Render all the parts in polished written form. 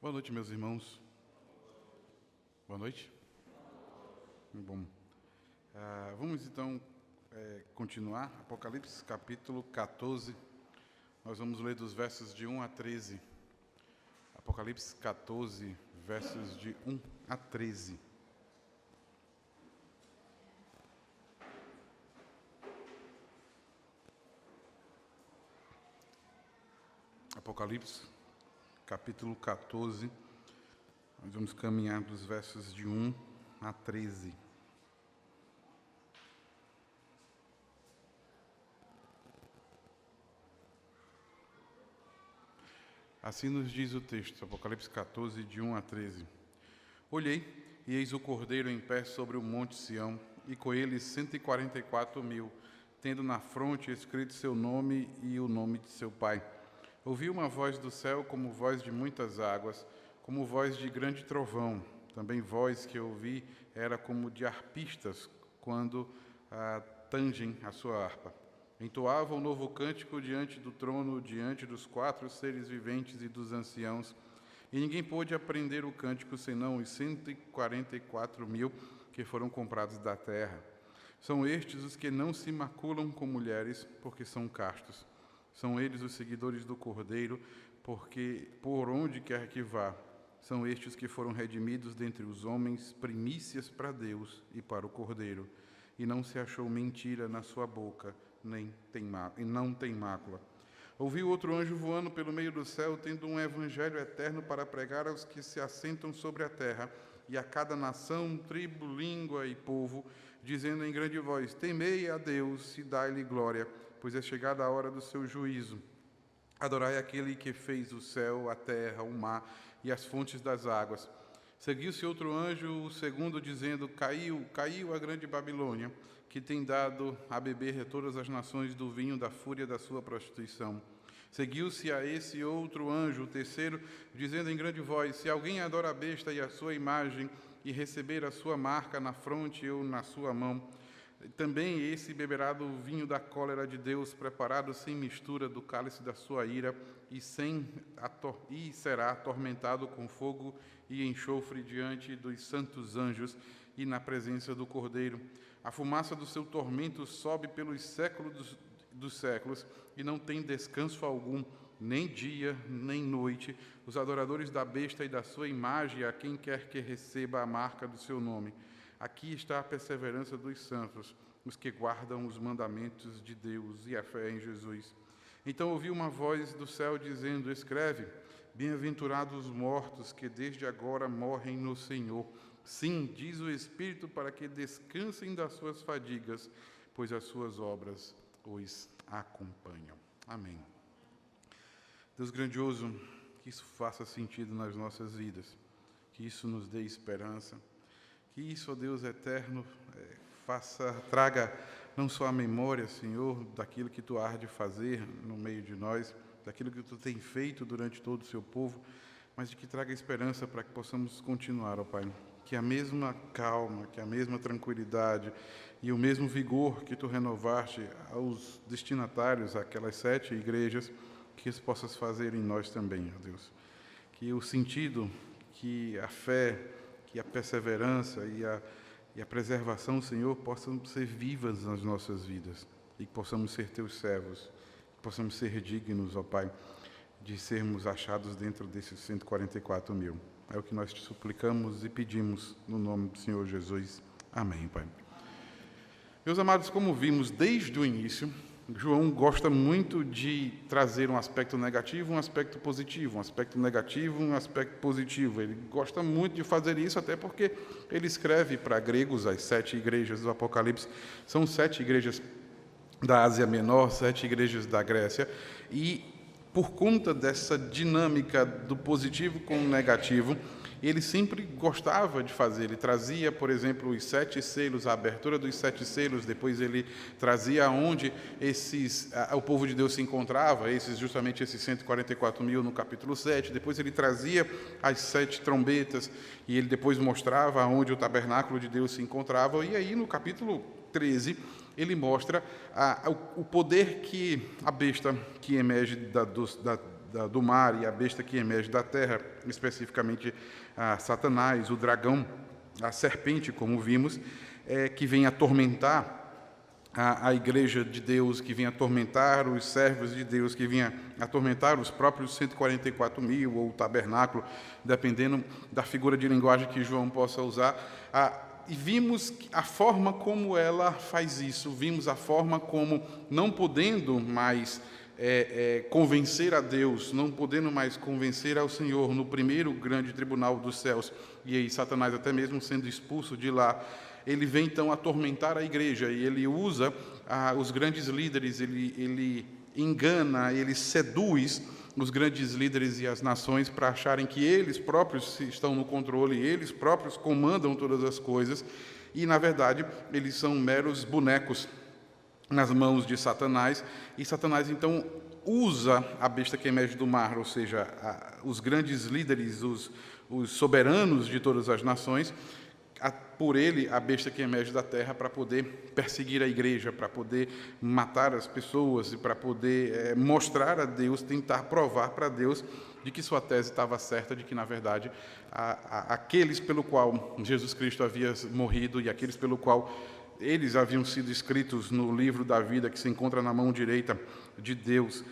Boa noite, meus irmãos. Boa noite. Bom, vamos então continuar. Apocalipse, capítulo 14. Nós vamos ler dos versos de 1 a 13. Apocalipse 14, versos de 1 a 13. Apocalipse, capítulo 14, nós vamos caminhar dos versos de 1 a 13. Assim nos diz o texto, Apocalipse 14, de 1 a 13. Olhei, e eis o Cordeiro em pé sobre o monte Sião, e com ele 144.000, tendo na fronte escrito seu nome e o nome de seu pai. Ouvi uma voz do céu como voz de muitas águas, como voz de grande trovão. Também voz que eu ouvi era como de arpistas, quando tangem a sua harpa. Entoavam um novo cântico diante do trono, diante dos 4 seres viventes e dos anciãos. E ninguém pôde aprender o cântico, senão os 144.000 que foram comprados da terra. São estes os que não se maculam com mulheres, porque são castos. São eles os seguidores do Cordeiro, porque por onde quer que vá, são estes que foram redimidos dentre os homens, primícias para Deus e para o Cordeiro. E não se achou mentira na sua boca, não tem mácula. Ouvi outro anjo voando pelo meio do céu, tendo um evangelho eterno para pregar aos que se assentam sobre a terra, e a cada nação, tribo, língua e povo, dizendo em grande voz: temei a Deus e dai-lhe glória, pois é chegada a hora do seu juízo. Adorai aquele que fez o céu, a terra, o mar e as fontes das águas. Seguiu-se outro anjo, o segundo, dizendo: caiu a grande Babilônia, que tem dado a beber a todas as nações do vinho da fúria da sua prostituição. Seguiu-se a esse outro anjo, o terceiro, dizendo em grande voz: se alguém adora a besta e a sua imagem, e receber a sua marca na fronte ou na sua mão, também esse beberá do vinho da cólera de Deus, preparado sem mistura do cálice da sua ira, e será atormentado com fogo e enxofre diante dos santos anjos e na presença do Cordeiro. A fumaça do seu tormento sobe pelos séculos dos séculos, e não tem descanso algum, nem dia, nem noite, os adoradores da besta e da sua imagem, a quem quer que receba a marca do seu nome. Aqui está a perseverança dos santos, os que guardam os mandamentos de Deus e a fé em Jesus. Então ouvi uma voz do céu dizendo: escreve, bem-aventurados os mortos que desde agora morrem no Senhor. Sim, diz o Espírito, para que descansem das suas fadigas, pois as suas obras os acompanham. Amém. Deus grandioso, que isso faça sentido nas nossas vidas, que isso nos dê esperança, que isso, ó Deus eterno, traga não só a memória, Senhor, daquilo que Tu hás de fazer no meio de nós, daquilo que Tu tem feito durante todo o Seu povo, mas de que traga esperança para que possamos continuar, ó Pai. Que a mesma calma, que a mesma tranquilidade e o mesmo vigor que Tu renovaste aos destinatários, aquelas 7 igrejas, que isso possas fazer em nós também, ó Deus. Que o sentido, que a fé, que a perseverança e a preservação, Senhor, possam ser vivas nas nossas vidas, e que possamos ser Teus servos, que possamos ser dignos, ó Pai, de sermos achados dentro desses 144.000. É o que nós te suplicamos e pedimos no nome do Senhor Jesus. Amém, Pai. Meus amados, como vimos desde o início, João gosta muito de trazer um aspecto negativo, um aspecto positivo, um aspecto negativo, um aspecto positivo. Ele gosta muito de fazer isso, até porque ele escreve para gregos, as 7 igrejas do Apocalipse. São 7 igrejas da Ásia Menor, 7 igrejas da Grécia, e por conta dessa dinâmica do positivo com o negativo, ele sempre gostava de fazer. Ele trazia, por exemplo, os 7 selos, a abertura dos 7 selos, depois ele trazia onde o povo de Deus se encontrava, justamente esses 144.000 no capítulo 7, depois ele trazia as 7 trombetas, e ele depois mostrava onde o tabernáculo de Deus se encontrava, e aí no capítulo 13, ele mostra o poder que a besta que emerge do mar e a besta que emerge da terra, especificamente a Satanás, o dragão, a serpente, como vimos, que vem atormentar a igreja de Deus, que vem atormentar os servos de Deus, que vinha atormentar os próprios 144 mil, ou o tabernáculo, dependendo da figura de linguagem que João possa usar. E vimos a forma como ela faz isso, vimos a forma como, não podendo mais convencer a Deus, não podendo mais convencer ao Senhor no primeiro grande tribunal dos céus, e aí Satanás até mesmo sendo expulso de lá, ele vem então atormentar a igreja, e ele usa os grandes líderes, ele engana, ele seduz os grandes líderes e as nações para acharem que eles próprios estão no controle, eles próprios comandam todas as coisas, e na verdade eles são meros bonecos nas mãos de Satanás, e Satanás então usa a besta que emerge do mar, ou seja, os grandes líderes, os soberanos de todas as nações, por ele, a besta que emerge da terra, para poder perseguir a igreja, para poder matar as pessoas, e para poder mostrar a Deus, tentar provar para Deus de que sua tese estava certa, de que, na verdade, aqueles pelo qual Jesus Cristo havia morrido e aqueles pelo qual eles haviam sido escritos no livro da vida, que se encontra na mão direita de Deus,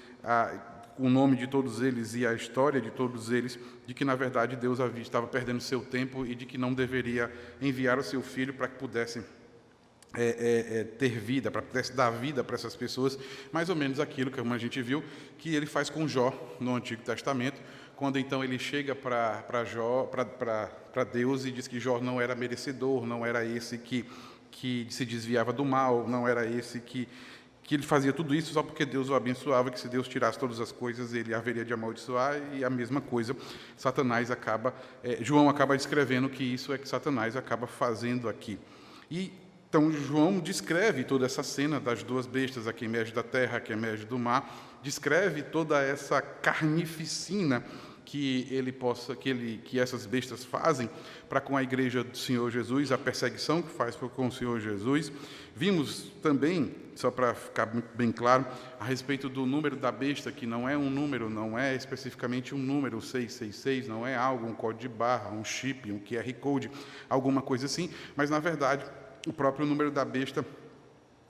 o nome de todos eles e a história de todos eles, de que, na verdade, Deus estava perdendo seu tempo e de que não deveria enviar o seu Filho para que pudesse ter vida, para que pudesse dar vida para essas pessoas, mais ou menos aquilo que, como a gente viu, que ele faz com Jó no Antigo Testamento, quando então ele chega para Deus e diz que Jó não era merecedor, não era esse que se desviava do mal, não era esse que ele fazia tudo isso só porque Deus o abençoava, que se Deus tirasse todas as coisas, ele haveria de amaldiçoar, e a mesma coisa, Satanás João acaba descrevendo que isso é que Satanás acaba fazendo aqui. E então João descreve toda essa cena das duas bestas, a que emerge da terra, a que emerge do mar, descreve toda essa carnificina que essas bestas fazem para com a igreja do Senhor Jesus, a perseguição que faz com o Senhor Jesus. Vimos também, só para ficar bem claro, a respeito do número da besta, que não é um número, não é especificamente um número, 666, não é algo, um código de barra, um chip, um QR Code, alguma coisa assim, mas, na verdade, o próprio número da besta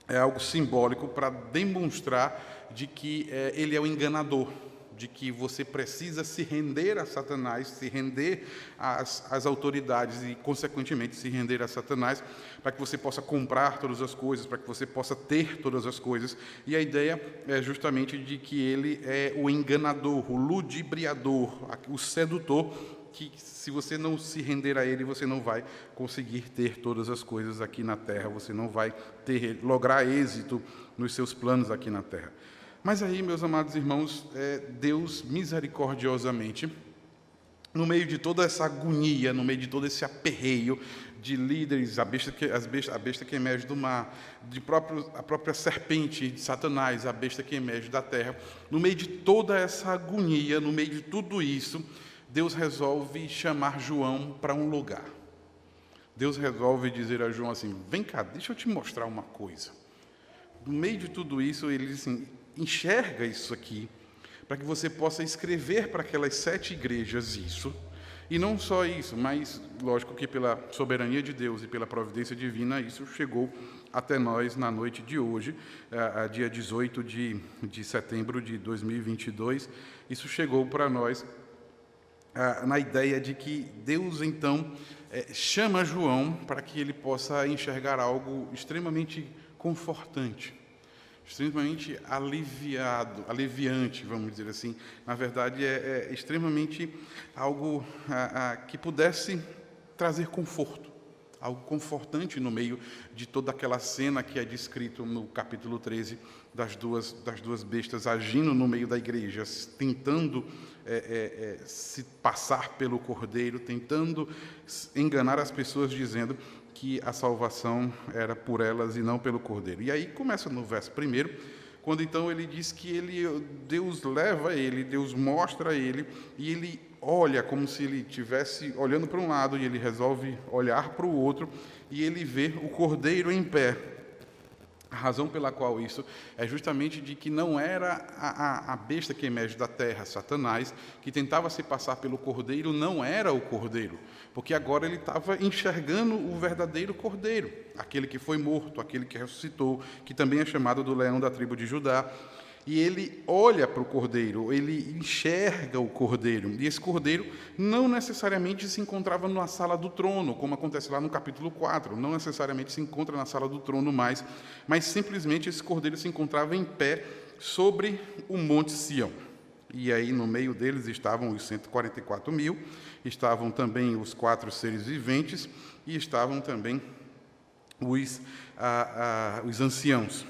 é algo simbólico para demonstrar de que ele é o enganador, de que você precisa se render a Satanás, se render às autoridades e, consequentemente, se render a Satanás, para que você possa comprar todas as coisas, para que você possa ter todas as coisas. E a ideia é justamente de que ele é o enganador, o ludibriador, o sedutor, que se você não se render a ele, você não vai conseguir ter todas as coisas aqui na terra, você não vai lograr êxito nos seus planos aqui na terra. Mas aí, meus amados irmãos, Deus misericordiosamente, no meio de toda essa agonia, no meio de todo esse aperreio de líderes, a besta que emerge do mar, a própria serpente de Satanás, a besta que emerge da terra, no meio de toda essa agonia, no meio de tudo isso, Deus resolve chamar João para um lugar. Deus resolve dizer a João assim: vem cá, deixa eu te mostrar uma coisa. No meio de tudo isso, ele diz assim: enxerga isso aqui, para que você possa escrever para aquelas 7 igrejas isso, e não só isso, mas, lógico que pela soberania de Deus e pela providência divina, isso chegou até nós na noite de hoje, dia 18 de setembro de 2022, isso chegou para nós na ideia de que Deus, então, chama João para que ele possa enxergar algo extremamente confortante, extremamente aliviante, vamos dizer assim. Na verdade, é extremamente algo que pudesse trazer conforto, algo confortante no meio de toda aquela cena que é descrito no capítulo 13, das duas bestas agindo no meio da igreja, tentando se passar pelo Cordeiro, tentando enganar as pessoas, dizendo que a salvação era por elas e não pelo Cordeiro. E aí começa no verso 1, quando então ele diz que Deus leva ele, Deus mostra ele, e ele olha como se ele estivesse olhando para um lado, e ele resolve olhar para o outro, e ele vê o Cordeiro em pé. A razão pela qual isso é justamente de que não era a besta que emerge da terra, Satanás, que tentava se passar pelo cordeiro, não era o cordeiro, porque agora ele estava enxergando o verdadeiro cordeiro, aquele que foi morto, aquele que ressuscitou, que também é chamado do leão da tribo de Judá. E ele olha para o cordeiro, ele enxerga o cordeiro. E esse cordeiro não necessariamente se encontrava na sala do trono, como acontece lá no capítulo 4. Não necessariamente se encontra na sala do trono mais, mas simplesmente esse cordeiro se encontrava em pé sobre o Monte Sião. E aí no meio deles estavam os 144.000, estavam também os 4 seres viventes e estavam também os anciãos.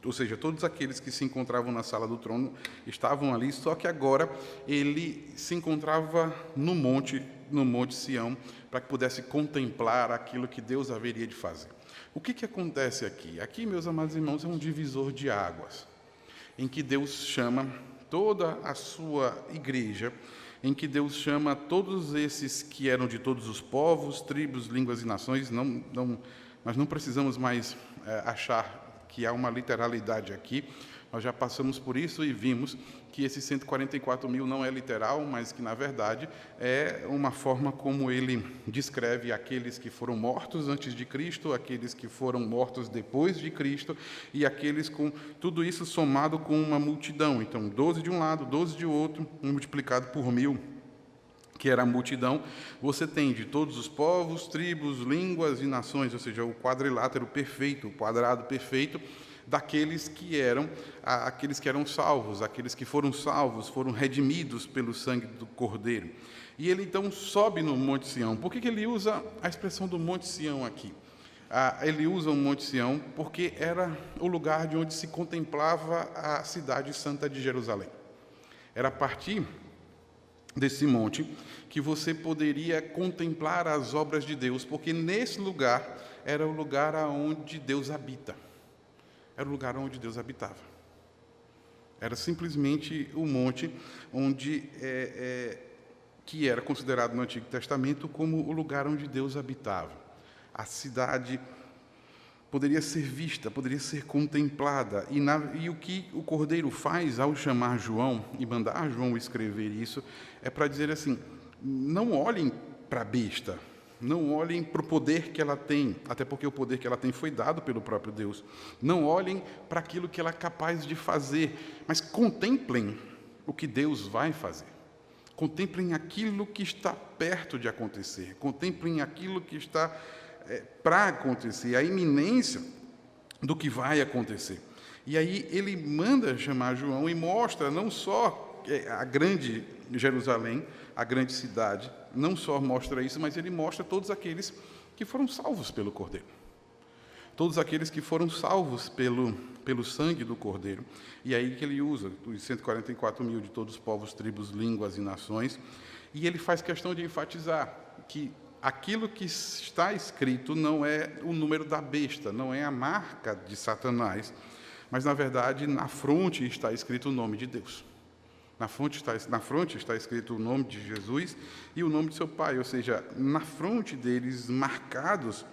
Ou seja, todos aqueles que se encontravam na sala do trono estavam ali, só que agora ele se encontrava no Monte Sião, para que pudesse contemplar aquilo que Deus haveria de fazer. O que acontece aqui? Aqui, meus amados irmãos, é um divisor de águas, em que Deus chama toda a sua igreja, em que Deus chama todos esses que eram de todos os povos, tribos, línguas e nações. Nós não precisamos mais achar que há uma literalidade aqui. Nós já passamos por isso e vimos que esses 144.000 não é literal, mas que, na verdade, é uma forma como ele descreve aqueles que foram mortos antes de Cristo, aqueles que foram mortos depois de Cristo, e aqueles com tudo isso somado com uma multidão. Então, 12 de um lado, 12 de outro, multiplicado por 1.000, que era a multidão. Você tem de todos os povos, tribos, línguas e nações, ou seja, o quadrilátero perfeito, o quadrado perfeito, daqueles que eram salvos, aqueles que foram salvos, foram redimidos pelo sangue do Cordeiro. E ele então sobe no Monte Sião. Por que ele usa a expressão do Monte Sião aqui? Ele usa o Monte Sião porque era o lugar de onde se contemplava a cidade santa de Jerusalém. Era a partir desse monte que você poderia contemplar as obras de Deus, porque nesse lugar era o lugar onde Deus habita. Era o lugar onde Deus habitava. Era simplesmente o monte onde que era considerado no Antigo Testamento como o lugar onde Deus habitava. A cidade poderia ser vista, poderia ser contemplada. E o que o Cordeiro faz ao chamar João e mandar João escrever isso é para dizer assim: não olhem para a besta, não olhem para o poder que ela tem, até porque o poder que ela tem foi dado pelo próprio Deus. Não olhem para aquilo que ela é capaz de fazer, mas contemplem o que Deus vai fazer. Contemplem aquilo que está perto de acontecer, contemplem aquilo que está para acontecer, a iminência do que vai acontecer. E aí ele manda chamar João e mostra não só a grande Jerusalém, a grande cidade, não só mostra isso, mas ele mostra todos aqueles que foram salvos pelo Cordeiro. Todos aqueles que foram salvos pelo sangue do Cordeiro. E aí que ele usa os 144.000 de todos os povos, tribos, línguas e nações. E ele faz questão de enfatizar que aquilo que está escrito não é o número da besta, não é a marca de Satanás, mas, na verdade, na fronte está escrito o nome de Deus. Na fronte está escrito o nome de Jesus e o nome de seu Pai, ou seja, na fronte deles, marcados,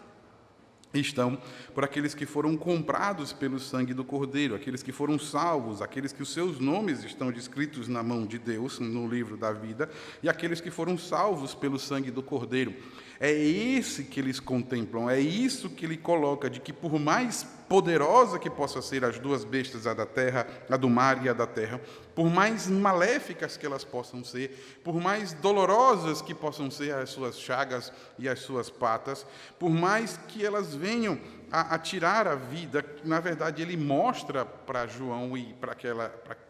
estão por aqueles que foram comprados pelo sangue do Cordeiro, aqueles que foram salvos, aqueles que os seus nomes estão descritos na mão de Deus, no livro da vida, e aqueles que foram salvos pelo sangue do Cordeiro. É esse que eles contemplam, é isso que ele coloca, de que por mais poderosa que possa ser as duas bestas, a da terra, a do mar e a da terra, por mais maléficas que elas possam ser, por mais dolorosas que possam ser as suas chagas e as suas patas, por mais que elas venham a tirar a vida, na verdade ele mostra para João e para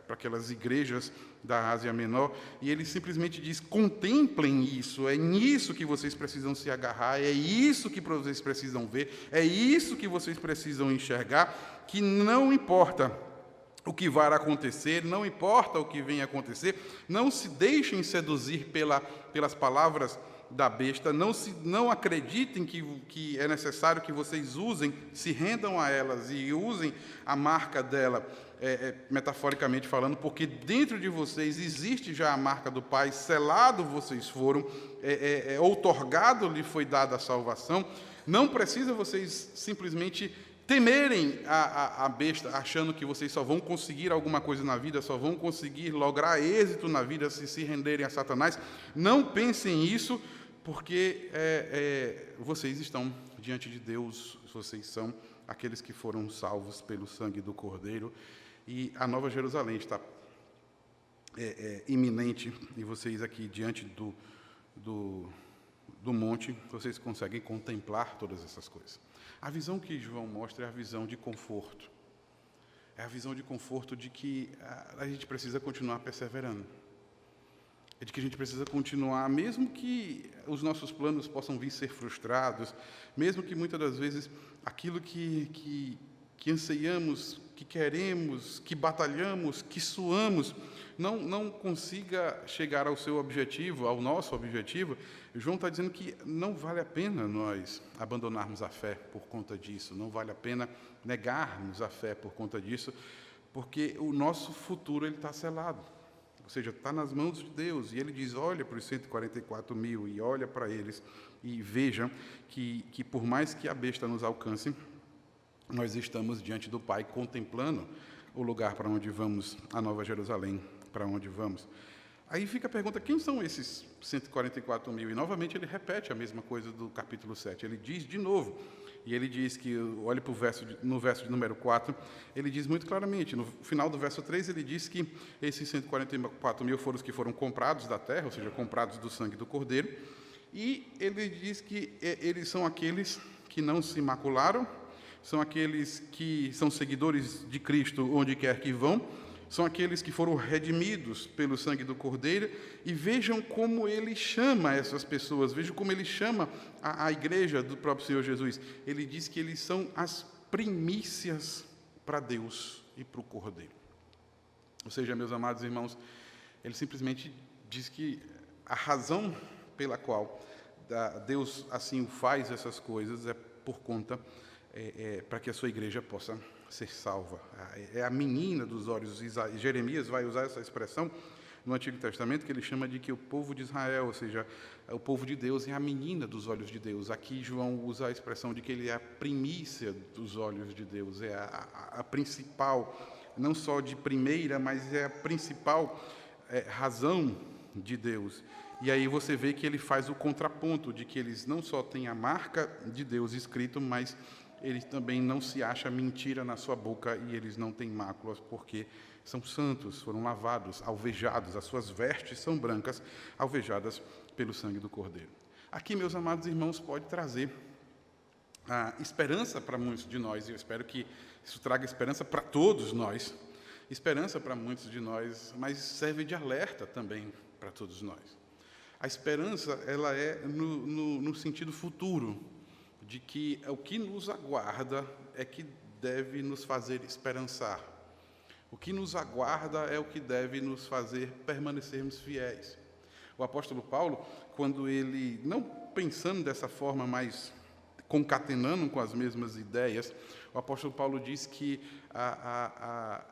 aquelas igrejas da Ásia Menor, e ele simplesmente diz: contemplem isso, é nisso que vocês precisam se agarrar, é isso que vocês precisam ver, é isso que vocês precisam enxergar, que não importa o que vai acontecer, não importa o que venha acontecer, não se deixem seduzir pelas palavras da besta, não acreditem que é necessário que vocês se rendam a elas e usem a marca dela, metaforicamente falando, porque dentro de vocês existe já a marca do Pai, selado vocês foram, outorgado lhe foi dada a salvação. Não precisa vocês simplesmente temerem a besta, achando que vocês só vão conseguir alguma coisa na vida, só vão conseguir lograr êxito na vida se renderem a Satanás. Não pensem isso, porque vocês estão diante de Deus, vocês são aqueles que foram salvos pelo sangue do Cordeiro, e a Nova Jerusalém está iminente, e vocês aqui diante do monte, vocês conseguem contemplar todas essas coisas. A visão que João mostra é a visão de conforto. É a visão de conforto de que a gente precisa continuar perseverando. É de que a gente precisa continuar, mesmo que os nossos planos possam vir ser frustrados, mesmo que muitas das vezes aquilo que anseiamos, que queremos, que batalhamos, que suamos, não consiga chegar ao seu objetivo, ao nosso objetivo. João está dizendo que não vale a pena nós abandonarmos a fé por conta disso, não vale a pena negarmos a fé por conta disso, porque o nosso futuro está selado, ou seja, está nas mãos de Deus. E ele diz, olha para os 144 mil e olha para eles e vejam que por mais que a besta nos alcance, nós estamos diante do Pai contemplando o lugar para onde vamos, a Nova Jerusalém, para onde vamos. Aí fica a pergunta, quem são esses 144 mil? E novamente ele repete a mesma coisa do capítulo 7. Ele diz de novo, e ele diz que, olhe para no verso de número 4, ele diz muito claramente, no final do verso 3, ele diz que esses 144 mil foram os que foram comprados da terra, ou seja, comprados do sangue do Cordeiro, e ele diz que eles são aqueles que não se macularam, são aqueles que são seguidores de Cristo onde quer que vão, são aqueles que foram redimidos pelo sangue do Cordeiro, e vejam como ele chama essas pessoas, vejam como ele chama a igreja do próprio Senhor Jesus. Ele diz que eles são as primícias para Deus e para o Cordeiro. Ou seja, meus amados irmãos, ele simplesmente diz que a razão pela qual Deus assim faz essas coisas é por conta, para que a sua igreja possa ser salva. É a menina dos olhos. Jeremias vai usar essa expressão no Antigo Testamento, que ele chama de que o povo de Israel, ou seja, o povo de Deus é a menina dos olhos de Deus. Aqui João usa a expressão de que ele é a primícia dos olhos de Deus, é a principal, não só de primeira, mas é a principal razão de Deus. E aí você vê que ele faz o contraponto de que eles não só têm a marca de Deus escrito, mas eles também não se acha mentira na sua boca, e eles não têm máculas, porque são santos, foram lavados, alvejados, as suas vestes são brancas, alvejadas pelo sangue do Cordeiro. Aqui, meus amados irmãos, pode trazer a esperança para muitos de nós, e eu espero que isso traga esperança para todos nós, esperança para muitos de nós, mas serve de alerta também para todos nós. A esperança, ela é no sentido futuro, de que o que nos aguarda é que deve nos fazer esperançar. O que nos aguarda é o que deve nos fazer permanecermos fiéis. O apóstolo Paulo, quando ele, não pensando dessa forma, mas concatenando com as mesmas ideias, o apóstolo Paulo diz que a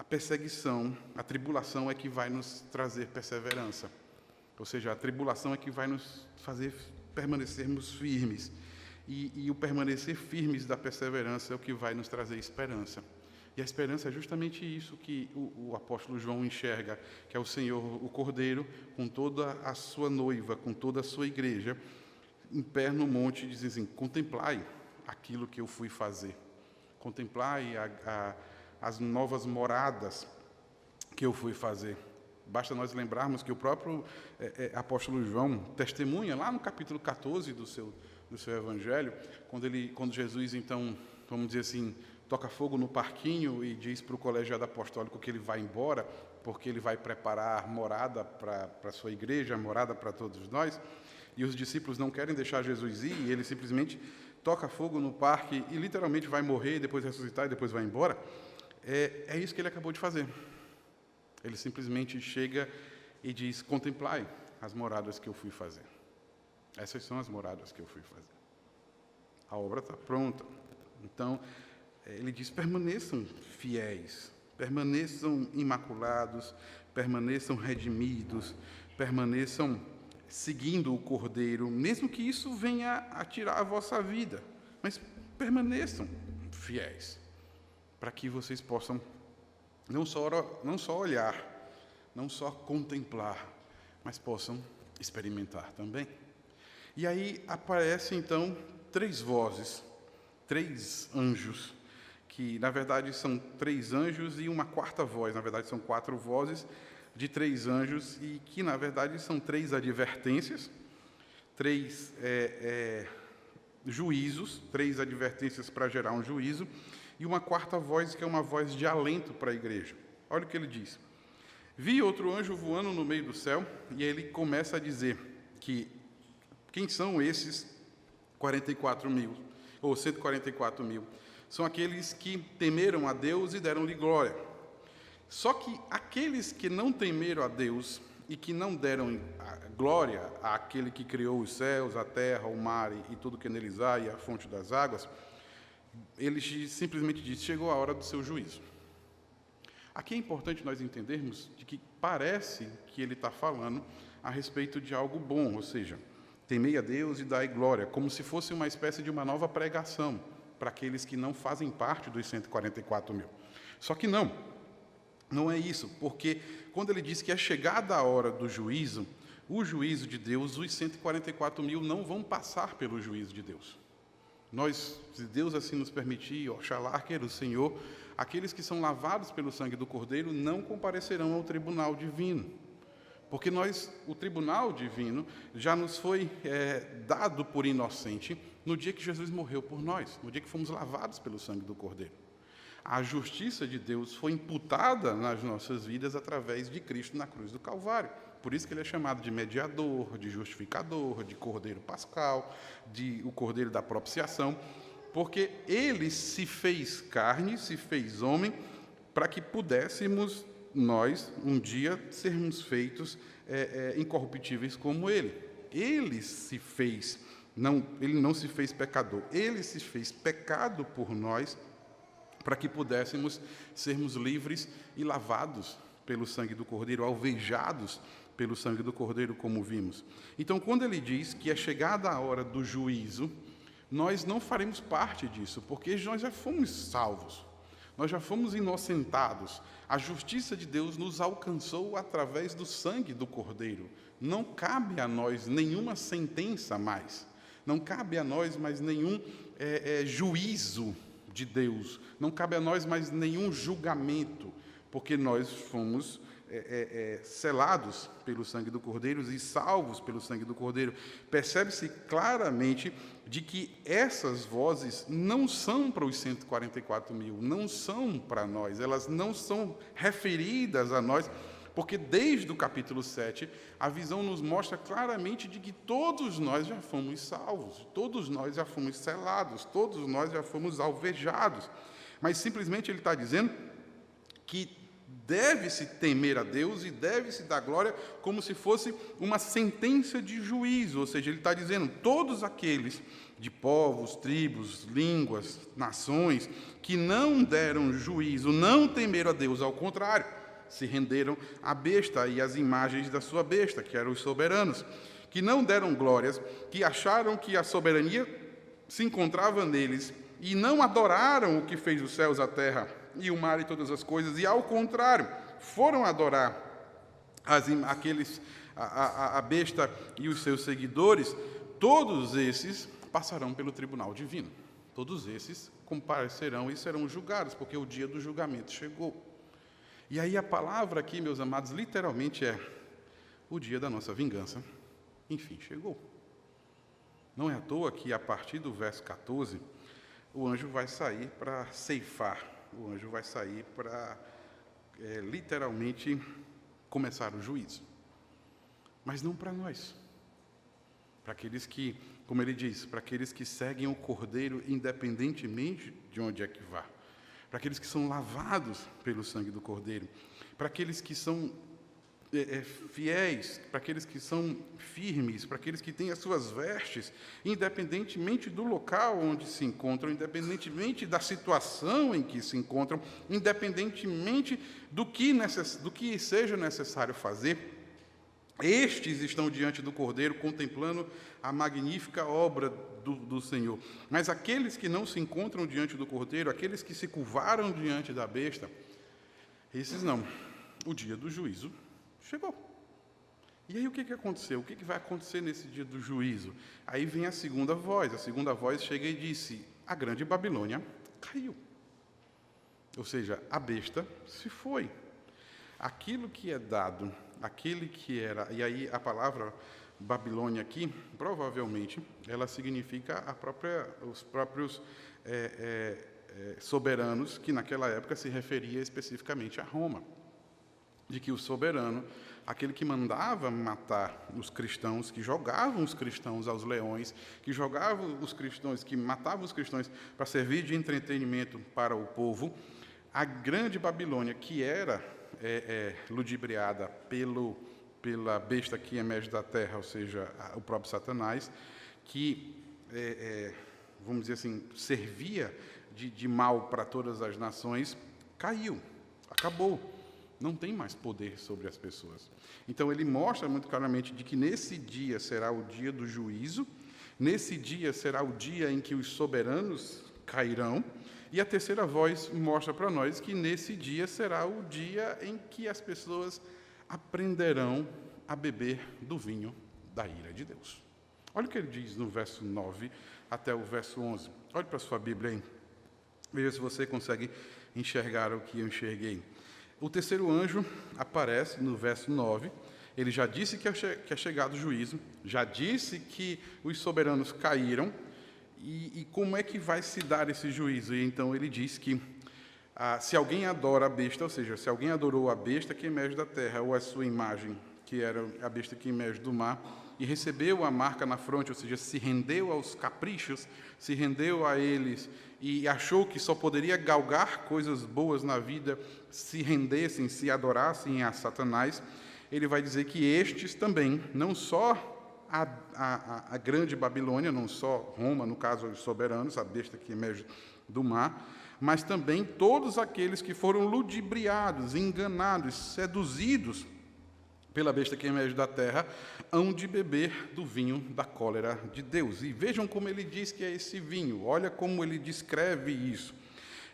perseguição, a tribulação é que vai nos trazer perseverança. Ou seja, a tribulação é que vai nos fazer permanecermos firmes. E o permanecer firmes da perseverança é o que vai nos trazer esperança. E a esperança é justamente isso que o apóstolo João enxerga, que é o Senhor, o Cordeiro, com toda a sua noiva, com toda a sua igreja, em pé no monte, diz assim, contemplai aquilo que eu fui fazer. Contemplai as novas moradas que eu fui fazer. Basta nós lembrarmos que o próprio apóstolo João testemunha, lá no capítulo 14 do seu evangelho, quando Jesus, então, vamos dizer assim, toca fogo no parquinho e diz para o colegiado apostólico que ele vai embora, porque ele vai preparar morada para a sua igreja, morada para todos nós, e os discípulos não querem deixar Jesus ir, e ele simplesmente toca fogo no parque e literalmente vai morrer, e depois ressuscitar e depois vai embora. É isso que ele acabou de fazer. Ele simplesmente chega e diz, contemplai as moradas que eu fui fazer. Essas são as moradas que eu fui fazer. A obra está pronta. Então, ele diz, permaneçam fiéis, permaneçam imaculados, permaneçam redimidos, permaneçam seguindo o Cordeiro, mesmo que isso venha a tirar a vossa vida. Mas permaneçam, fiéis, para que vocês possam não só olhar, não só contemplar, mas possam experimentar também. E aí aparecem então 3 vozes, 3 anjos, que na verdade são 3 anjos e uma quarta voz, na verdade são 4 vozes de 3 anjos, e que na verdade são 3 advertências, 3 juízos, 3 advertências para gerar um juízo, e uma quarta voz que é uma voz de alento para a igreja. Olha o que ele diz. Vi outro anjo voando no meio do céu, e ele começa a dizer que quem são esses 44 mil, ou 144 mil? São aqueles que temeram a Deus e deram-lhe glória. Só que aqueles que não temeram a Deus e que não deram glória àquele que criou os céus, a terra, o mar e tudo que neles há, e a fonte das águas, ele simplesmente diz: chegou a hora do seu juízo. Aqui é importante nós entendermos de que parece que ele está falando a respeito de algo bom, ou seja, temei a Deus e dai glória, como se fosse uma espécie de uma nova pregação para aqueles que não fazem parte dos 144 mil. Só que não é isso, porque quando ele diz que é chegada a hora do juízo, o juízo de Deus, os 144 mil não vão passar pelo juízo de Deus. Nós, se Deus assim nos permitir, oxalá queira o Senhor, aqueles que são lavados pelo sangue do Cordeiro não comparecerão ao tribunal divino. Porque o tribunal divino já nos foi dado por inocente no dia que Jesus morreu por nós, no dia que fomos lavados pelo sangue do Cordeiro. A justiça de Deus foi imputada nas nossas vidas através de Cristo na cruz do Calvário. Por isso que ele é chamado de mediador, de justificador, de Cordeiro Pascal, de o Cordeiro da propiciação, porque ele se fez carne, se fez homem, para que pudéssemos nós, um dia, sermos feitos incorruptíveis como ele. Ele não se fez pecador, ele se fez pecado por nós, para que pudéssemos sermos livres e lavados pelo sangue do Cordeiro, alvejados pelo sangue do Cordeiro, como vimos. Então, quando ele diz que é chegada a hora do juízo, nós não faremos parte disso, porque nós já fomos salvos, nós já fomos inocentados. A justiça de Deus nos alcançou através do sangue do Cordeiro. Não cabe a nós nenhuma sentença mais, não cabe a nós mais nenhum juízo de Deus, não cabe a nós mais nenhum julgamento, porque nós fomos selados pelo sangue do Cordeiro e salvos pelo sangue do Cordeiro. Percebe-se claramente de que essas vozes não são para os 144 mil, não são para nós, elas não são referidas a nós, porque desde o capítulo 7, a visão nos mostra claramente de que todos nós já fomos salvos, todos nós já fomos selados, todos nós já fomos alvejados. Mas simplesmente ele está dizendo que deve-se temer a Deus e deve-se dar glória como se fosse uma sentença de juízo, ou seja, ele está dizendo, todos aqueles de povos, tribos, línguas, nações, que não deram juízo, não temeram a Deus, ao contrário, se renderam à besta e às imagens da sua besta, que eram os soberanos, que não deram glórias, que acharam que a soberania se encontrava neles e não adoraram o que fez os céus, a terra e o mar e todas as coisas, e ao contrário, foram adorar a besta e os seus seguidores. Todos esses passarão pelo tribunal divino. Todos esses comparecerão e serão julgados, porque o dia do julgamento chegou. E aí a palavra aqui, meus amados, literalmente é o dia da nossa vingança. Enfim, chegou. Não é à toa que, a partir do verso 14, o anjo vai sair para ceifar. O anjo vai sair para, literalmente, começar o juízo. Mas não para nós. Para aqueles que, como ele diz, para aqueles que seguem o Cordeiro independentemente de onde é que vá. Para aqueles que são lavados pelo sangue do Cordeiro. Para aqueles que são fiéis, para aqueles que são firmes, para aqueles que têm as suas vestes, independentemente do local onde se encontram, independentemente da situação em que se encontram, independentemente do que seja necessário fazer, Estes estão diante do Cordeiro, contemplando a magnífica obra do Senhor. Mas aqueles que não se encontram diante do Cordeiro, aqueles que se curvaram diante da besta, esses não. O dia do juízo chegou. E aí o que aconteceu? O que vai acontecer nesse dia do juízo? Aí vem a segunda voz. A segunda voz chega e disse: a grande Babilônia caiu. Ou seja, a besta se foi. Aquilo que é dado, aquele que era... E aí a palavra Babilônia aqui, provavelmente, ela significa os próprios soberanos, que naquela época se referia especificamente a Roma. De que o soberano, aquele que mandava matar os cristãos, que jogavam os cristãos aos leões, que jogavam os cristãos, que matavam os cristãos para servir de entretenimento para o povo, a grande Babilônia, que era ludibriada pela besta que emerge da terra, ou seja, o próprio Satanás, que, vamos dizer assim, servia de mal para todas as nações, caiu, acabou. Não tem mais poder sobre as pessoas. Então, ele mostra muito claramente de que nesse dia será o dia do juízo, nesse dia será o dia em que os soberanos cairão, e a terceira voz mostra para nós que nesse dia será o dia em que as pessoas aprenderão a beber do vinho da ira de Deus. Olha o que ele diz no verso 9 até o verso 11. Olhe para a sua Bíblia aí. Veja se você consegue enxergar o que eu enxerguei. O terceiro anjo aparece no verso 9. Ele já disse que é chegado o juízo, já disse que os soberanos caíram, e como é que vai se dar esse juízo? E então ele diz que se alguém adora a besta, ou seja, se alguém adorou a besta que emerge da terra, ou a sua imagem, que era a besta que emerge do mar, e recebeu a marca na fronte, ou seja, se rendeu aos caprichos, se rendeu a eles, e achou que só poderia galgar coisas boas na vida se rendessem, se adorassem a Satanás, ele vai dizer que estes também, não só a grande Babilônia, não só Roma, no caso os soberanos, a besta que emerge do mar, mas também todos aqueles que foram ludibriados, enganados, seduzidos pela besta que emerge da terra, hão de beber do vinho da cólera de Deus. E vejam como ele diz que é esse vinho, olha como ele descreve isso.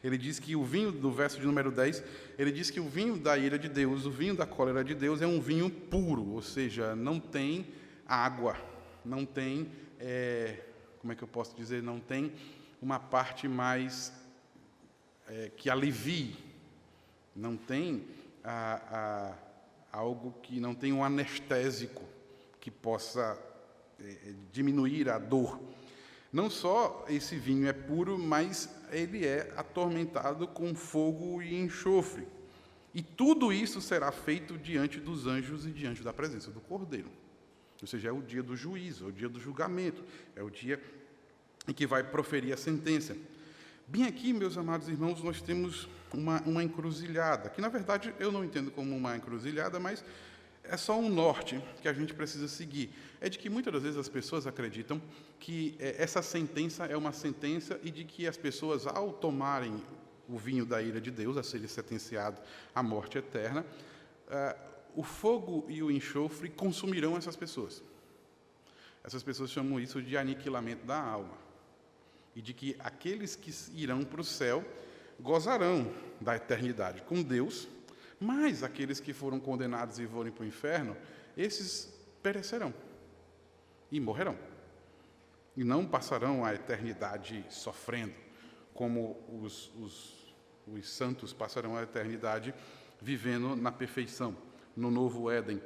Ele diz que o vinho, do verso de número 10, ele diz que o vinho da ira de Deus, o vinho da cólera de Deus, é um vinho puro, ou seja, não tem água, não tem, como é que eu posso dizer, não tem uma parte mais que alivie, não tem algo que não tem um anestésico que possa diminuir a dor. Não só esse vinho é puro, mas ele é atormentado com fogo e enxofre. E tudo isso será feito diante dos anjos e diante da presença do Cordeiro. Ou seja, é o dia do juízo, é o dia do julgamento, é o dia em que vai proferir a sentença. Bem aqui, meus amados irmãos, nós temos uma encruzilhada, que na verdade eu não entendo como uma encruzilhada, mas é só um norte que a gente precisa seguir. É de que muitas das vezes as pessoas acreditam que essa sentença é uma sentença e de que as pessoas, ao tomarem o vinho da ira de Deus, a serem sentenciados à morte eterna, o fogo e o enxofre consumirão essas pessoas. Essas pessoas chamam isso de aniquilamento da alma. E de que aqueles que irão para o céu gozarão da eternidade com Deus, mas aqueles que foram condenados e forem para o inferno, esses perecerão e morrerão. E não passarão a eternidade sofrendo, como os santos passarão a eternidade vivendo na perfeição, no novo Éden.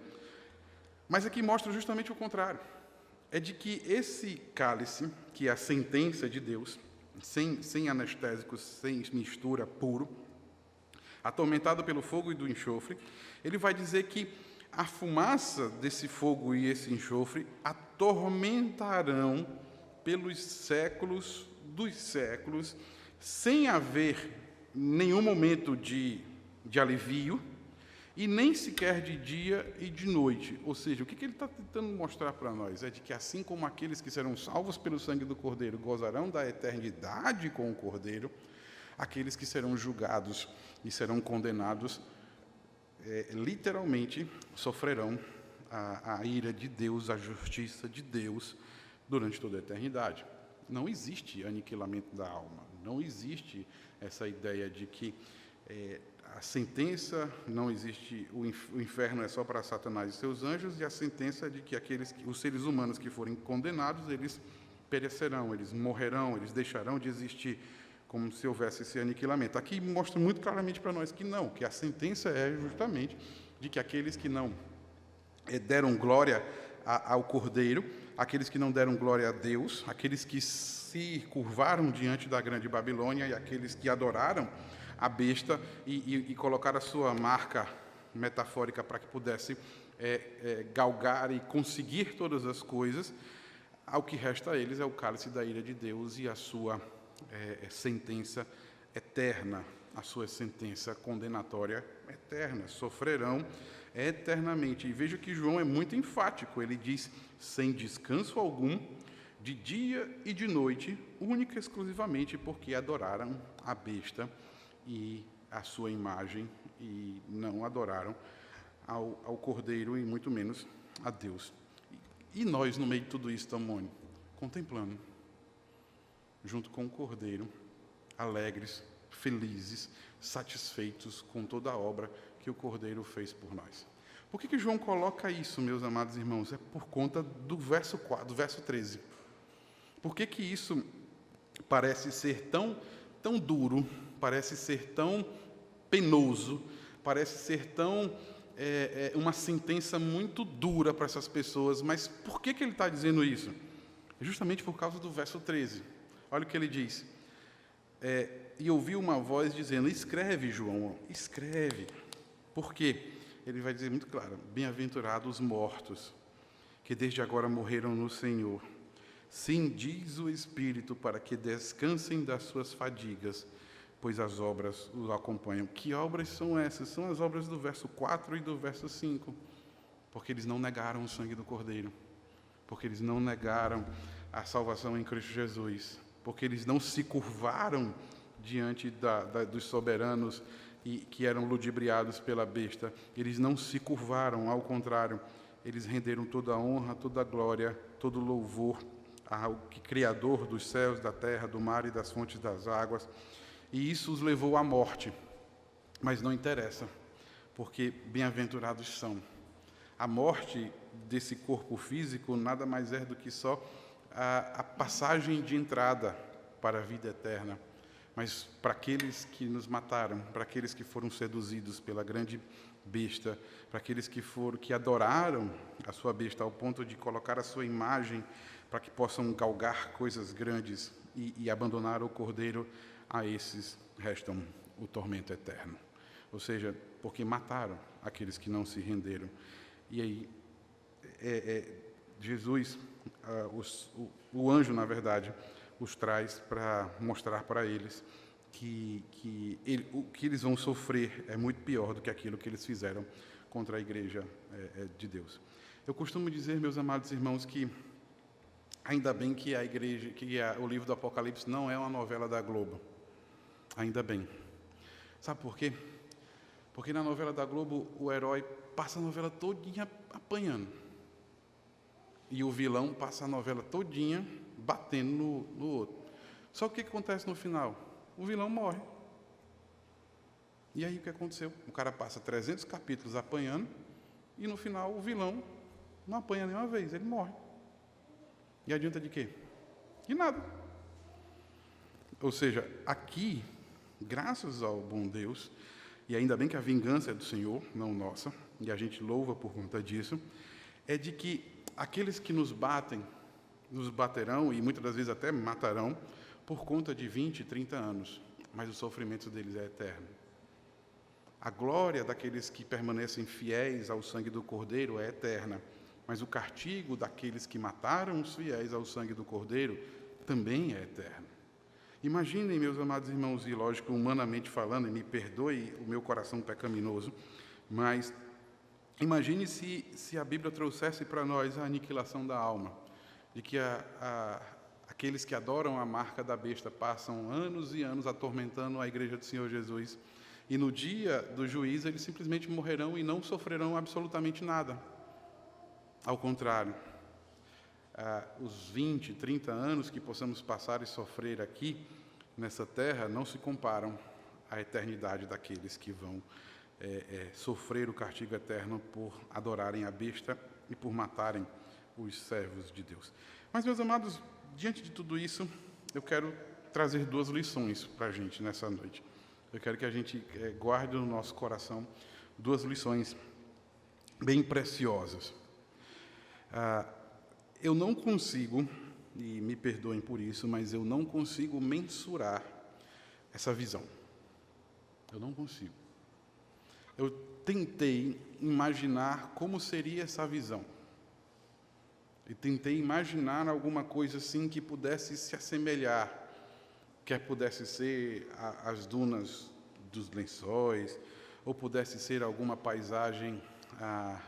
Mas aqui mostra justamente o contrário. É de que esse cálice, que é a sentença de Deus, sem anestésicos, sem mistura, puro, atormentado pelo fogo e do enxofre, ele vai dizer que a fumaça desse fogo e esse enxofre atormentarão pelos séculos dos séculos, sem haver nenhum momento de alivio, e nem sequer de dia e de noite. Ou seja, o que ele está tentando mostrar para nós é de que assim como aqueles que serão salvos pelo sangue do Cordeiro gozarão da eternidade com o Cordeiro, aqueles que serão julgados e serão condenados, literalmente sofrerão a ira de Deus, a justiça de Deus durante toda a eternidade. Não existe aniquilamento da alma, não existe essa ideia de que a sentença, não existe, o inferno é só para Satanás e seus anjos, e a sentença é de que os seres humanos que forem condenados, eles perecerão, eles morrerão, eles deixarão de existir, como se houvesse esse aniquilamento. Aqui mostra muito claramente para nós que não, que a sentença é justamente de que aqueles que não deram glória ao Cordeiro, aqueles que não deram glória a Deus, aqueles que se curvaram diante da grande Babilônia e aqueles que adoraram a besta e colocaram a sua marca metafórica para que pudesse galgar e conseguir todas as coisas, ao que resta a eles é o cálice da ira de Deus e a sua sentença eterna, a sua sentença condenatória eterna. Sofrerão eternamente. E veja que João é muito enfático. Ele diz, sem descanso algum, de dia e de noite, única e exclusivamente porque adoraram a besta e a sua imagem e não adoraram ao Cordeiro e muito menos a Deus. E nós, no meio de tudo isso, estamos contemplando, junto com o Cordeiro, alegres, felizes, satisfeitos com toda a obra que o Cordeiro fez por nós. Por que João coloca isso, meus amados irmãos? É por conta do verso 4, do verso 13. Por que isso parece ser tão duro, parece ser tão penoso, parece ser tão uma sentença muito dura para essas pessoas, mas por que ele está dizendo isso? É justamente por causa do verso 13. Olha o que ele diz. E ouvi uma voz dizendo, escreve, João, escreve. Por quê? Ele vai dizer muito claro, bem-aventurados os mortos, que desde agora morreram no Senhor. Sim, diz o Espírito, para que descansem das suas fadigas, pois as obras os acompanham. Que obras são essas? São as obras do verso 4 e do verso 5. Porque eles não negaram o sangue do Cordeiro. Porque eles não negaram a salvação em Cristo Jesus. Porque eles não se curvaram diante dos soberanos que eram ludibriados pela besta. Eles não se curvaram, ao contrário. Eles renderam toda a honra, toda a glória, todo o louvor ao Criador dos céus, da terra, do mar e das fontes das águas. E isso os levou à morte, mas não interessa, porque bem-aventurados são. A morte desse corpo físico nada mais é do que só a passagem de entrada para a vida eterna. Mas para aqueles que nos mataram, para aqueles que foram seduzidos pela grande besta, para aqueles que adoraram a sua besta ao ponto de colocar a sua imagem para que possam galgar coisas grandes e abandonar o Cordeiro, a esses restam o tormento eterno. Ou seja, porque mataram aqueles que não se renderam. E aí, Jesus, o anjo, na verdade, os traz para mostrar para eles que o que eles vão sofrer é muito pior do que aquilo que eles fizeram contra a igreja de Deus. Eu costumo dizer, meus amados irmãos, que ainda bem que o livro do Apocalipse não é uma novela da Globo. Ainda bem. Sabe por quê? Porque na novela da Globo, o herói passa a novela todinha apanhando. E o vilão passa a novela todinha batendo no outro. Só que o que acontece no final? O vilão morre. E aí o que aconteceu? O cara passa 300 capítulos apanhando e no final o vilão não apanha nenhuma vez, ele morre. E adianta de quê? De nada. Ou seja, aqui, graças ao bom Deus, e ainda bem que a vingança é do Senhor, não nossa, e a gente louva por conta disso, é de que aqueles que nos batem, nos baterão e muitas das vezes até matarão por conta de 20, 30 anos, mas o sofrimento deles é eterno. A glória daqueles que permanecem fiéis ao sangue do Cordeiro é eterna, mas o castigo daqueles que mataram os fiéis ao sangue do Cordeiro também é eterno. Imaginem, meus amados irmãos, e lógico, humanamente falando, e me perdoe o meu coração pecaminoso, mas imagine se a Bíblia trouxesse para nós a aniquilação da alma, de que aqueles que adoram a marca da besta passam anos e anos atormentando a igreja do Senhor Jesus, e no dia do juízo eles simplesmente morrerão e não sofrerão absolutamente nada. Ao contrário, os 20, 30 anos que possamos passar e sofrer aqui, nessa terra, não se comparam à eternidade daqueles que vão sofrer o castigo eterno por adorarem a besta e por matarem os servos de Deus. Mas, meus amados, diante de tudo isso, eu quero trazer 2 lições para a gente nessa noite. Eu quero que a gente guarde no nosso coração 2 lições bem preciosas. Eu não consigo, e me perdoem por isso, mas eu não consigo mensurar essa visão. Eu não consigo. Eu tentei imaginar como seria essa visão. E tentei imaginar alguma coisa assim que pudesse se assemelhar, quer pudesse ser as dunas dos Lençóis, ou pudesse ser alguma paisagem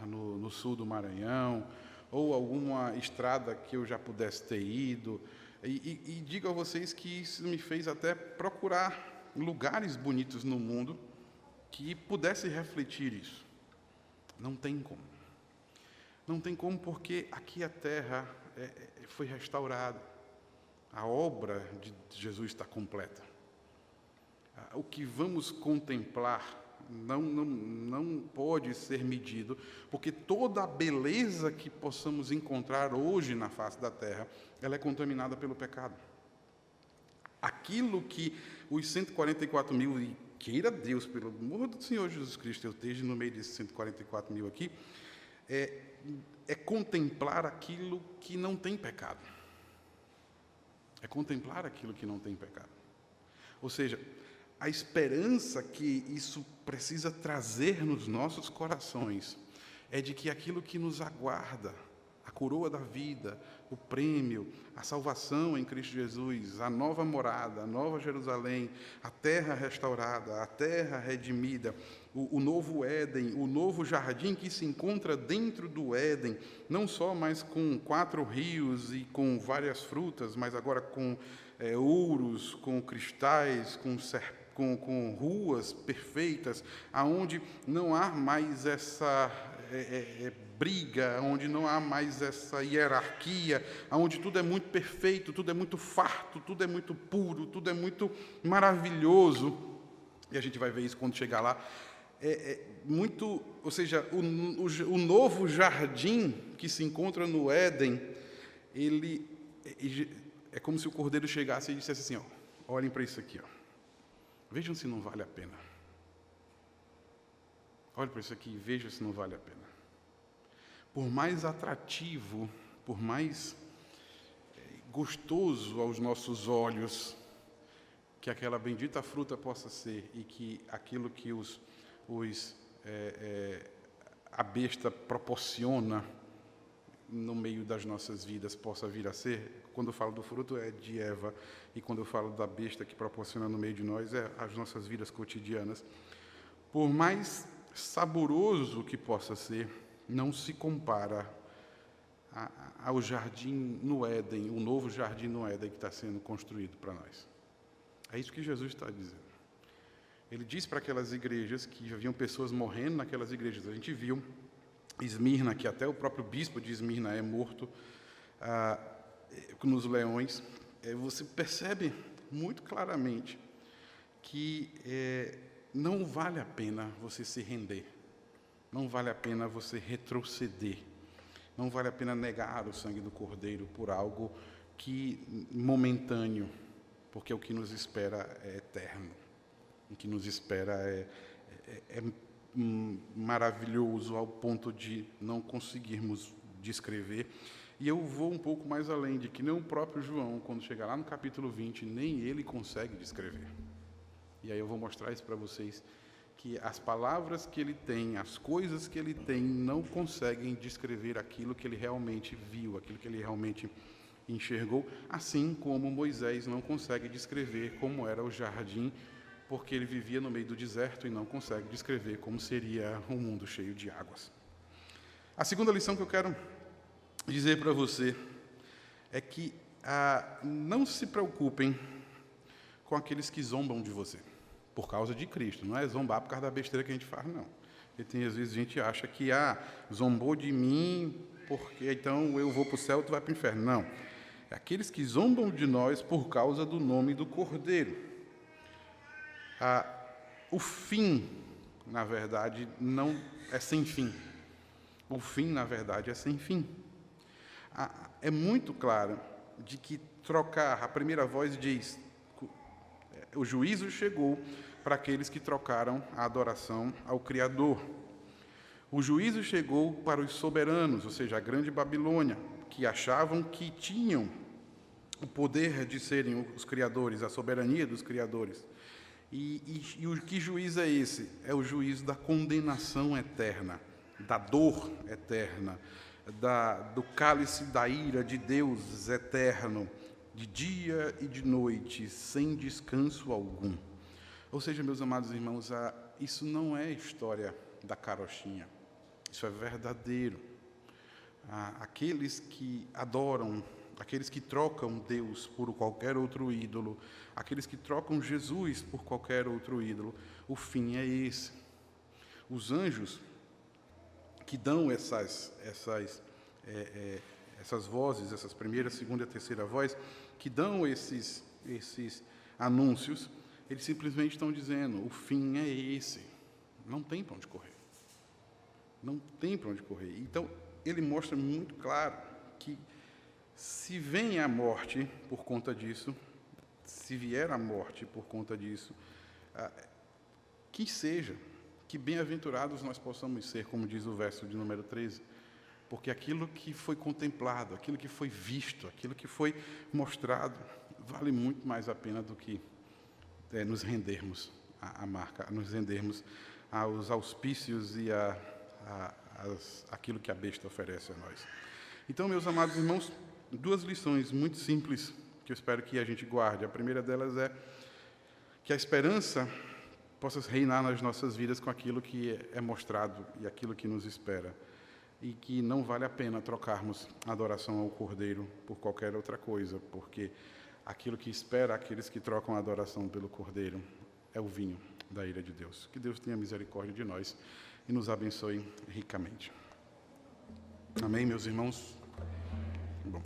no sul do Maranhão, ou alguma estrada que eu já pudesse ter ido. E digo a vocês que isso me fez até procurar lugares bonitos no mundo que pudesse refletir isso. Não tem como. Não tem como, porque aqui a terra foi restaurada. A obra de Jesus está completa. O que vamos contemplar não pode ser medido, porque toda a beleza que possamos encontrar hoje na face da terra, ela é contaminada pelo pecado. Aquilo que os 144 mil, e queira Deus, pelo amor do Senhor Jesus Cristo, eu esteja no meio desses 144 mil aqui, é contemplar aquilo que não tem pecado. É contemplar aquilo que não tem pecado. Ou seja, a esperança que isso precisa trazer nos nossos corações é de que aquilo que nos aguarda, a coroa da vida, o prêmio, a salvação em Cristo Jesus, a nova morada, a nova Jerusalém, a terra restaurada, a terra redimida, o novo Éden, o novo jardim que se encontra dentro do Éden, não só mais com 4 rios e com várias frutas, mas agora com ouros, com cristais, com ruas perfeitas, aonde não há mais essa briga, onde não há mais essa hierarquia, onde tudo é muito perfeito, tudo é muito farto, tudo é muito puro, tudo é muito maravilhoso. E a gente vai ver isso quando chegar lá. Muito, ou seja, o novo jardim que se encontra no Éden, ele é como se o Cordeiro chegasse e dissesse assim, olhem para isso aqui, vejam se não vale a pena. Olhem para isso aqui e vejam se não vale a pena. Por mais atrativo, por mais gostoso aos nossos olhos que aquela bendita fruta possa ser, e que aquilo que a besta proporciona no meio das nossas vidas possa vir a ser. Quando eu falo do fruto é de Eva, e quando eu falo da besta que proporciona no meio de nós é as nossas vidas cotidianas. Por mais saboroso que possa ser, não se compara ao jardim no Éden, o novo jardim no Éden que está sendo construído para nós. É isso que Jesus está dizendo. Ele diz para aquelas igrejas que haviam pessoas morrendo naquelas igrejas. A gente viu Esmirna, que até o próprio bispo de Esmirna é morto nos leões. Você percebe muito claramente que não vale a pena você se render. Não vale a pena você retroceder. Não vale a pena negar o sangue do Cordeiro por algo que momentâneo, porque o que nos espera é eterno. O que nos espera é maravilhoso ao ponto de não conseguirmos descrever. E eu vou um pouco mais além, de que nem o próprio João, quando chegar lá no capítulo 20, nem ele consegue descrever. E aí eu vou mostrar isso para vocês, que as palavras que ele tem, as coisas que ele tem, não conseguem descrever aquilo que ele realmente viu, aquilo que ele realmente enxergou, assim como Moisés não consegue descrever como era o jardim, porque ele vivia no meio do deserto e não consegue descrever como seria um mundo cheio de águas. A segunda lição que eu quero dizer para você é que não se preocupem com aqueles que zombam de você, por causa de Cristo. Não é zombar por causa da besteira que a gente faz, não. Porque tem, às vezes, a gente acha que, zombou de mim porque então eu vou para o céu e tu vai para o inferno. Não. É aqueles que zombam de nós por causa do nome do Cordeiro. O fim, na verdade, não é sem fim. O fim, na verdade, é sem fim. É muito claro de que trocar, a primeira voz diz, o juízo chegou para aqueles que trocaram a adoração ao Criador. O juízo chegou para os soberanos, ou seja, a grande Babilônia, que achavam que tinham o poder de serem os criadores, a soberania dos criadores. E o que juízo é esse? É o juízo da condenação eterna, da dor eterna, do cálice da ira de Deus eterno, de dia e de noite, sem descanso algum. Ou seja, meus amados irmãos, isso não é história da carochinha, isso é verdadeiro. Aqueles que adoram, aqueles que trocam Deus por qualquer outro ídolo, aqueles que trocam Jesus por qualquer outro ídolo, o fim é esse. Os anjos que dão essas vozes, essas primeira, segunda e terceira voz, que dão esses anúncios, eles simplesmente estão dizendo, o fim é esse. Não tem para onde correr. Não tem para onde correr. Então, ele mostra muito claro que se vem a morte por conta disso, se vier a morte por conta disso, que seja, que bem-aventurados nós possamos ser, como diz o verso de número 13, porque aquilo que foi contemplado, aquilo que foi visto, aquilo que foi mostrado, vale muito mais a pena do que nos rendermos à marca, nos rendermos aos auspícios e aquilo que a besta oferece a nós. Então, meus amados irmãos, duas lições muito simples que eu espero que a gente guarde. A primeira delas é que a esperança possa reinar nas nossas vidas com aquilo que é mostrado e aquilo que nos espera. E que não vale a pena trocarmos a adoração ao Cordeiro por qualquer outra coisa, porque aquilo que espera aqueles que trocam a adoração pelo Cordeiro é o vinho da ira de Deus. Que Deus tenha misericórdia de nós e nos abençoe ricamente. Amém, meus irmãos? Bom.